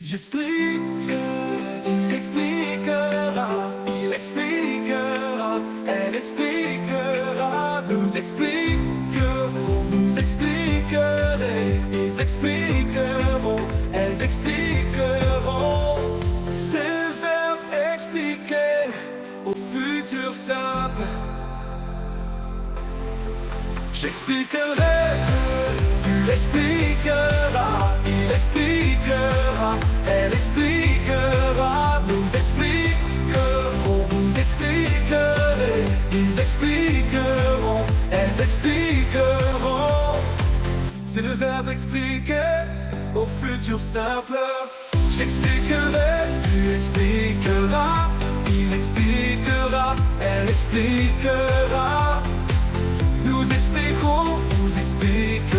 J'explique, tu expliqueras, il expliquera, elle expliquera, nous expliquerons, vous expliquerez, ils expliqueront, elles expliqueront. C'est le verbe expliquer au futur simple. J'expliquerai, tu expliqueras, il expliquera, elle expliquera, nous expliquerons, vous expliquerez, ils expliqueront, elles expliqueront. C'est le verbe expliquer au futur simple. J'expliquerai, tu expliqueras, il expliquera, elle expliquera. Nous expliquerons, vous expliquerez.